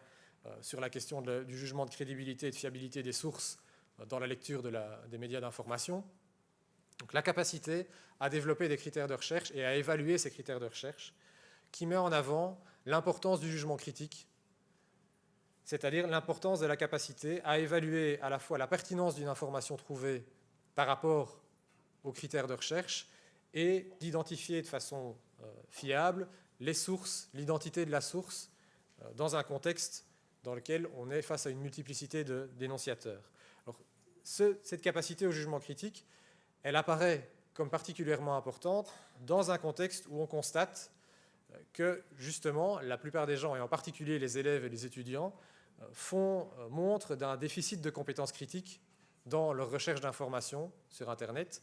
[SPEAKER 1] sur la question du jugement de crédibilité et de fiabilité des sources dans la lecture des médias d'information. Donc la capacité à développer des critères de recherche et à évaluer ces critères de recherche qui met en avant l'importance du jugement critique, c'est-à-dire l'importance de la capacité à évaluer à la fois la pertinence d'une information trouvée par rapport aux critères de recherche et d'identifier de façon fiable les sources, l'identité de la source dans un contexte dans lequel on est face à une multiplicité d'énonciateurs. Alors, cette capacité au jugement critique, elle apparaît comme particulièrement importante dans un contexte où on constate que justement la plupart des gens, et en particulier les élèves et les étudiants, montrent d'un déficit de compétences critiques dans leur recherche d'informations sur Internet,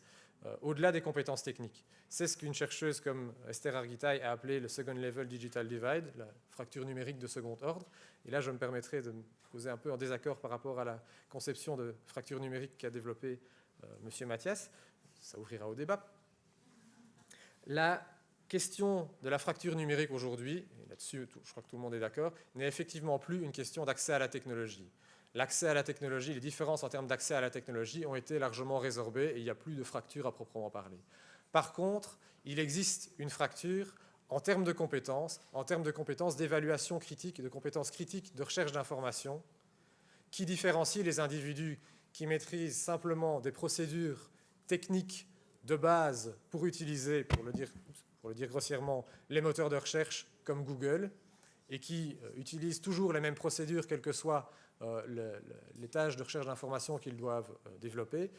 [SPEAKER 1] au-delà des compétences techniques. C'est ce qu'une chercheuse comme Esther Argitay a appelé le Second Level Digital Divide, la fracture numérique de second ordre. Et là, je me permettrai de me poser un peu en désaccord par rapport à la conception de fracture numérique qu'a développée M. Mathias. Ça ouvrira au débat. La question de la fracture numérique aujourd'hui, et là-dessus je crois que tout le monde est d'accord, n'est effectivement plus une question d'accès à la technologie. L'accès à la technologie, les différences en termes d'accès à la technologie ont été largement résorbées et il n'y a plus de fracture à proprement parler. Par contre, il existe une fracture en termes de compétences d'évaluation critique et de compétences critiques de recherche d'informations qui différencient les individus qui maîtrisent simplement des procédures techniques de base pour utiliser, pour le dire grossièrement, les moteurs de recherche comme Google et qui utilisent toujours les mêmes procédures, quelles que soient les tâches de recherche d'information qu'ils doivent développer,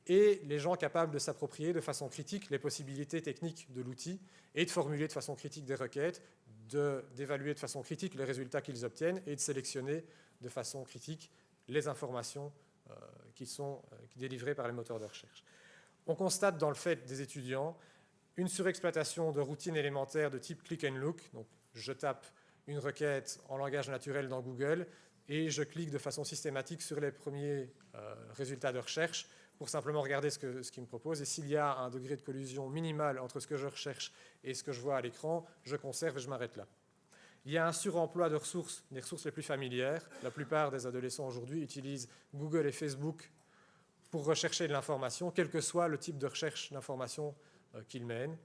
[SPEAKER 1] et les gens capables de s'approprier de façon critique les possibilités techniques de l'outil et de formuler de façon critique des requêtes, d'évaluer de façon critique les résultats qu'ils obtiennent et de sélectionner de façon critique les informations qui sont délivrées par les moteurs de recherche. On constate dans le fait des étudiants une surexploitation de routines élémentaires de type click and look. Donc, je tape une requête en langage naturel dans Google et je clique de façon systématique sur les premiers résultats de recherche pour simplement regarder ce qu'il me propose. Et s'il y a un degré de collusion minimal entre ce que je recherche et ce que je vois à l'écran, je conserve et je m'arrête là. Il y a un suremploi de ressources, des ressources les plus familières. La plupart des adolescents aujourd'hui utilisent Google et Facebook pour rechercher de l'information, quel que soit le type de recherche d'information qu'ils mènent.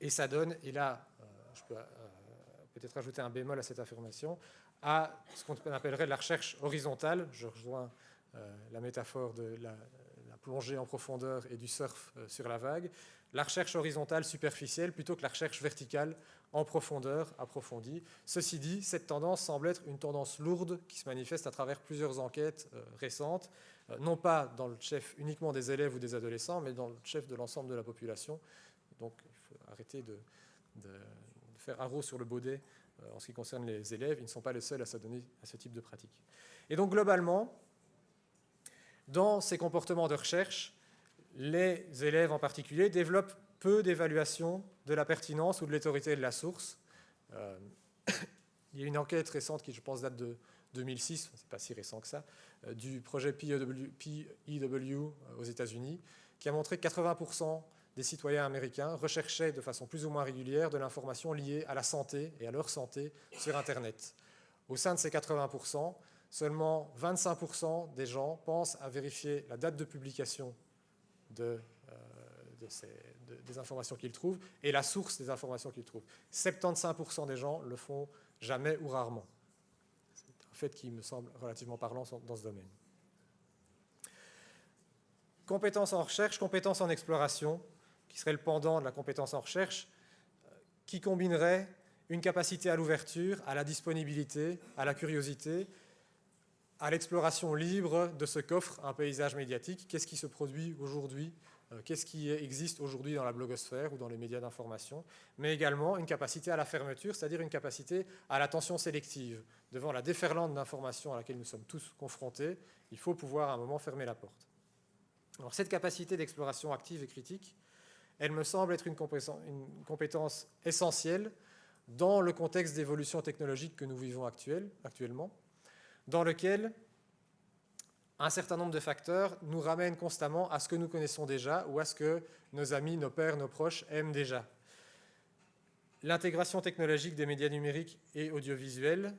[SPEAKER 1] Et ça donne, et là, je peux peut-être ajouter un bémol à cette affirmation, à ce qu'on appellerait la recherche horizontale. Je rejoins la métaphore de la plongée en profondeur et du surf sur la vague. La recherche horizontale superficielle plutôt que la recherche verticale en profondeur, approfondie. Ceci dit, cette tendance semble être une tendance lourde qui se manifeste à travers plusieurs enquêtes récentes, non pas dans le chef uniquement des élèves ou des adolescents, mais dans le chef de l'ensemble de la population. Donc, il faut arrêter de faire haro sur le baudet en ce qui concerne les élèves. Ils ne sont pas les seuls à s'adonner à ce type de pratique. Et donc, globalement, dans ces comportements de recherche, les élèves en particulier développent peu d'évaluation de la pertinence ou de l'autorité de la source. Il y a une enquête récente qui, je pense, date de 2006, c'est pas si récent que ça, du projet PEW aux États-Unis, qui a montré que 80% des citoyens américains recherchaient de façon plus ou moins régulière de l'information liée à la santé et à leur santé sur Internet. Au sein de ces 80%, seulement 25% des gens pensent à vérifier la date de publication des informations qu'ils trouvent et la source des informations qu'ils trouvent. 75% des gens le font jamais ou rarement. C'est un fait qui me semble relativement parlant dans ce domaine. Compétences en recherche, compétences en exploration, qui serait le pendant de la compétence en recherche, qui combinerait une capacité à l'ouverture, à la disponibilité, à la curiosité, à l'exploration libre de ce qu'offre un paysage médiatique. Qu'est-ce qui se produit aujourd'hui? Qu'est-ce qui existe aujourd'hui dans la blogosphère ou dans les médias d'information? Mais également une capacité à la fermeture, c'est-à-dire une capacité à l'attention sélective. Devant la déferlante d'informations à laquelle nous sommes tous confrontés, il faut pouvoir à un moment fermer la porte. Alors, cette capacité d'exploration active et critique, elle me semble être une compétence essentielle dans le contexte d'évolution technologique que nous vivons actuellement, dans lequel un certain nombre de facteurs nous ramènent constamment à ce que nous connaissons déjà ou à ce que nos amis, nos pairs, nos proches aiment déjà. L'intégration technologique des médias numériques et audiovisuels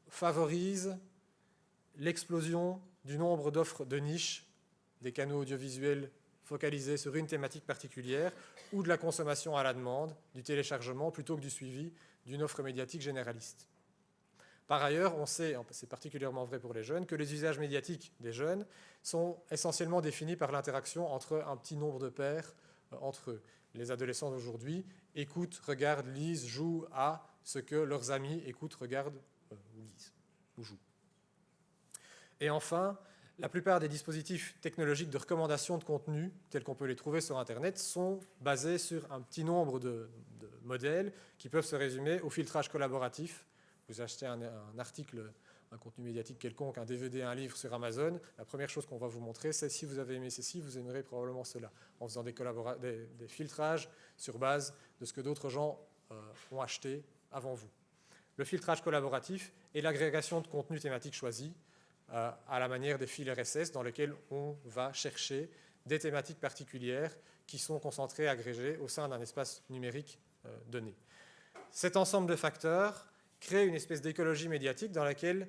[SPEAKER 1] favorise l'explosion du nombre d'offres de niche, des canaux audiovisuels focalisés sur une thématique particulière ou de la consommation à la demande, du téléchargement plutôt que du suivi d'une offre médiatique généraliste. Par ailleurs, on sait, c'est particulièrement vrai pour les jeunes, que les usages médiatiques des jeunes sont essentiellement définis par l'interaction entre un petit nombre de pairs entre eux. Les adolescents d'aujourd'hui écoutent, regardent, lisent, jouent à ce que leurs amis écoutent, regardent ou lisent ou jouent. Et enfin, la plupart des dispositifs technologiques de recommandation de contenu, tels qu'on peut les trouver sur Internet, sont basés sur un petit nombre de modèles qui peuvent se résumer au filtrage collaboratif. Vous achetez un article, un contenu médiatique quelconque, un DVD, un livre sur Amazon, la première chose qu'on va vous montrer, c'est si vous avez aimé ceci, vous aimerez probablement cela, en faisant des filtrages sur base de ce que d'autres gens ont acheté avant vous. Le filtrage collaboratif est l'agrégation de contenus thématiques choisis à la manière des fils RSS dans lesquels on va chercher des thématiques particulières qui sont concentrées, agrégées au sein d'un espace numérique donné. Cet ensemble de facteurs crée une espèce d'écologie médiatique dans laquelle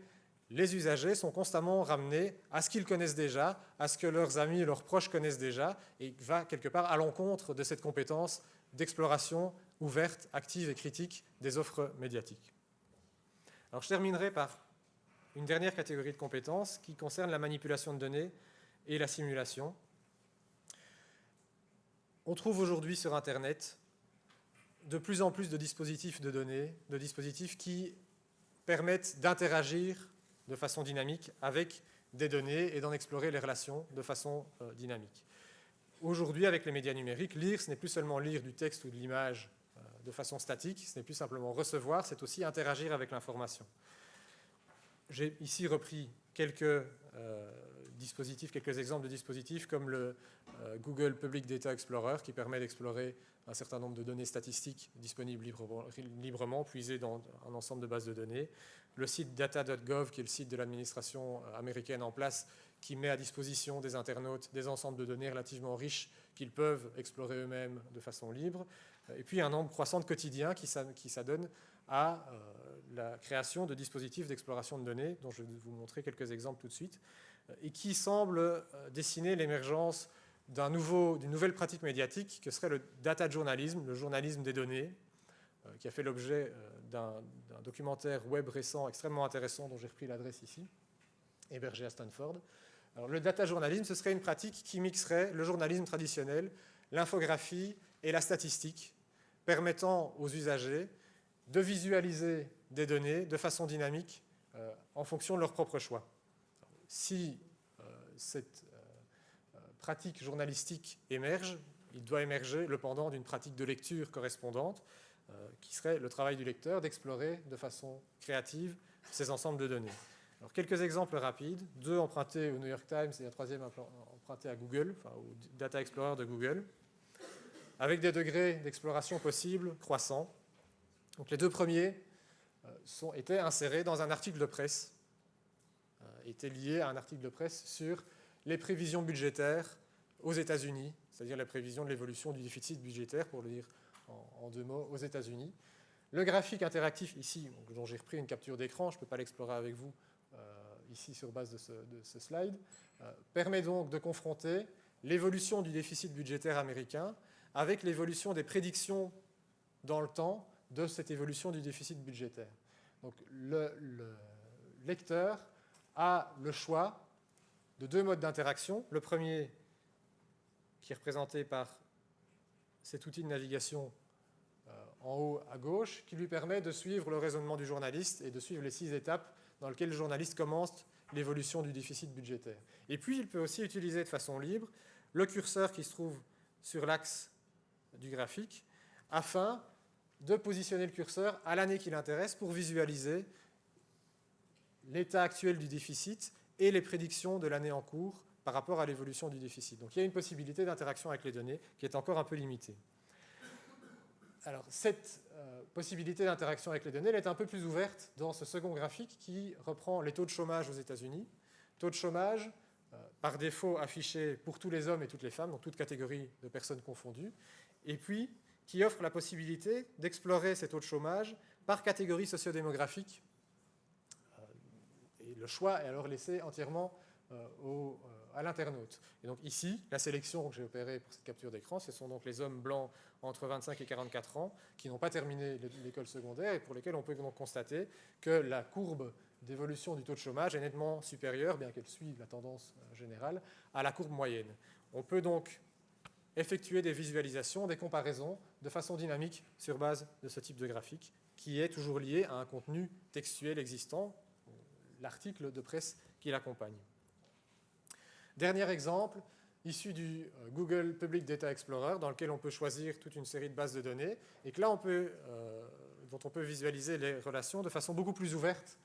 [SPEAKER 1] les usagers sont constamment ramenés à ce qu'ils connaissent déjà, à ce que leurs amis et leurs proches connaissent déjà, et va quelque part à l'encontre de cette compétence d'exploration ouverte, active et critique des offres médiatiques. Alors je terminerai par une dernière catégorie de compétences qui concerne la manipulation de données et la simulation. On trouve aujourd'hui sur Internet de plus en plus de dispositifs de données, de dispositifs qui permettent d'interagir de façon dynamique avec des données et d'en explorer les relations de façon dynamique. Aujourd'hui, avec les médias numériques, lire, ce n'est plus seulement lire du texte ou de l'image de façon statique. Ce n'est plus simplement recevoir, c'est aussi interagir avec l'information. J'ai ici repris quelques dispositifs, quelques exemples de dispositifs comme le Google Public Data Explorer qui permet d'explorer un certain nombre de données statistiques disponibles librement, puisées dans un ensemble de bases de données. Le site data.gov, qui est le site de l'administration américaine en place, qui met à disposition des internautes des ensembles de données relativement riches qu'ils peuvent explorer eux-mêmes de façon libre. Et puis un nombre croissant de quotidiens qui s'adonnent à la création de dispositifs d'exploration de données, dont je vais vous montrer quelques exemples tout de suite, et qui semblent dessiner l'émergence d'une nouvelle pratique médiatique que serait le data journalism, le journalisme des données, qui a fait l'objet d'un documentaire web récent extrêmement intéressant dont j'ai repris l'adresse ici, hébergé à Stanford. Alors, le data journalism, ce serait une pratique qui mixerait le journalisme traditionnel, l'infographie et la statistique, permettant aux usagers de visualiser des données de façon dynamique en fonction de leur propre choix. Si cette pratique journalistique émerge, il doit émerger le pendant d'une pratique de lecture correspondante, qui serait le travail du lecteur d'explorer de façon créative ces ensembles de données. Alors, quelques exemples rapides, 2 empruntés au New York Times et un 3e emprunté à Google, enfin, au Data Explorer de Google, avec des degrés d'exploration possibles croissants. Donc, les 2 premiers étaient insérés dans un article de presse, étaient liés à un article de presse sur les prévisions budgétaires aux États-Unis, c'est-à-dire les prévisions de l'évolution du déficit budgétaire, pour le dire en 2 mots, aux États-Unis. Le graphique interactif ici, dont j'ai repris une capture d'écran, je ne peux pas l'explorer avec vous ici sur base de ce slide, permet donc de confronter l'évolution du déficit budgétaire américain avec l'évolution des prédictions dans le temps de cette évolution du déficit budgétaire. Donc le lecteur a le choix de 2 modes d'interaction. Le premier, qui est représenté par cet outil de navigation en haut à gauche, qui lui permet de suivre le raisonnement du journaliste et de suivre les 6 étapes dans lesquelles le journaliste commence l'évolution du déficit budgétaire. Et puis, il peut aussi utiliser de façon libre le curseur qui se trouve sur l'axe du graphique afin de positionner le curseur à l'année qui l'intéresse pour visualiser l'état actuel du déficit et les prédictions de l'année en cours par rapport à l'évolution du déficit. Donc il y a une possibilité d'interaction avec les données qui est encore un peu limitée. Alors cette possibilité d'interaction avec les données, elle est un peu plus ouverte dans ce second graphique qui reprend les taux de chômage aux États-Unis. Taux de chômage par défaut affiché pour tous les hommes et toutes les femmes, dans toute catégorie de personnes confondues, et puis qui offre la possibilité d'explorer ces taux de chômage par catégorie sociodémographique. Et le choix est alors laissé entièrement à l'internaute. Et donc ici, la sélection que j'ai opérée pour cette capture d'écran, ce sont donc les hommes blancs entre 25 et 44 ans qui n'ont pas terminé l'école secondaire et pour lesquels on peut donc constater que la courbe d'évolution du taux de chômage est nettement supérieure, bien qu'elle suive la tendance générale, à la courbe moyenne. On peut donc effectuer des visualisations, des comparaisons de façon dynamique sur base de ce type de graphique qui est toujours lié à un contenu textuel existant, l'article de presse qui l'accompagne. Dernier exemple, issu du Google Public Data Explorer, dans lequel on peut choisir toute une série de bases de données, et que là, dont on peut visualiser les relations de façon beaucoup plus ouverte.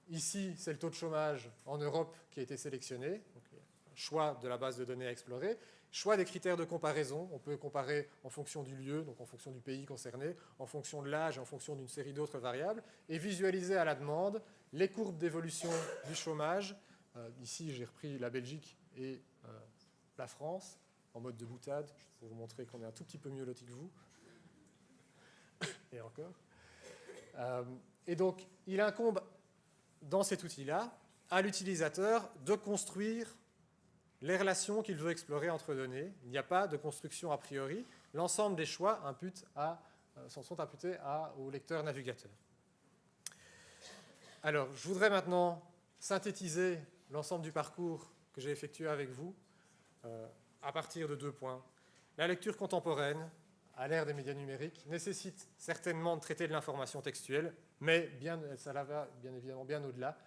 [SPEAKER 1] Ici, c'est le taux de chômage en Europe qui a été sélectionné, donc, choix de la base de données à explorer, choix des critères de comparaison, on peut comparer en fonction du lieu, donc en fonction du pays concerné, en fonction de l'âge, en fonction d'une série d'autres variables, et visualiser à la demande les courbes d'évolution du chômage. Ici, j'ai repris la Belgique et la France en mode de boutade, pour vous montrer qu'on est un tout petit peu mieux lotis que vous. Et encore. Et donc, il incombe dans cet outil-là à l'utilisateur de construire les relations qu'il veut explorer entre données. Il n'y a pas de construction a priori. L'ensemble des choix sont imputés au lecteur navigateur. Alors, je voudrais maintenant synthétiser l'ensemble du parcours que j'ai effectué avec vous à partir de 2 points. La lecture contemporaine, à l'ère des médias numériques, nécessite certainement de traiter de l'information textuelle, mais ça va bien évidemment bien au-delà.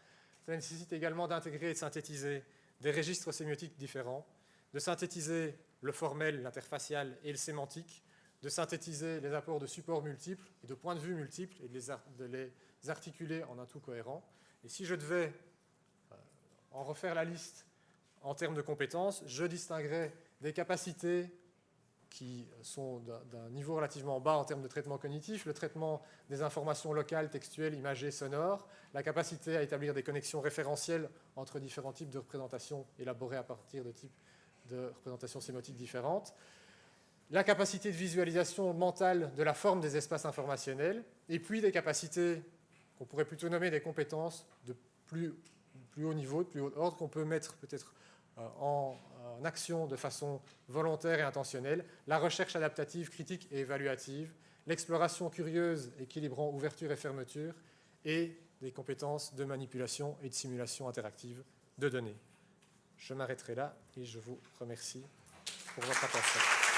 [SPEAKER 1] Ça nécessite également d'intégrer et de synthétiser des registres sémiotiques différents, de synthétiser le formel, l'interfacial et le sémantique, de synthétiser les apports de supports multiples et de points de vue multiples et de les articuler en un tout cohérent. Et si je devais en refaire la liste en termes de compétences, je distinguerais des capacités qui sont d'un niveau relativement bas en termes de traitement cognitif, le traitement des informations locales, textuelles, imagées, sonores, la capacité à établir des connexions référentielles entre différents types de représentations élaborées à partir de types de représentations sémiotiques différentes, la capacité de visualisation mentale de la forme des espaces informationnels, et puis des capacités qu'on pourrait plutôt nommer des compétences de plus haut niveau, de plus haut ordre, qu'on peut mettre peut-être en action de façon volontaire et intentionnelle, la recherche adaptative, critique et évaluative, l'exploration curieuse, équilibrant ouverture et fermeture, et des compétences de manipulation et de simulation interactive de données. Je m'arrêterai là et je vous remercie pour votre attention.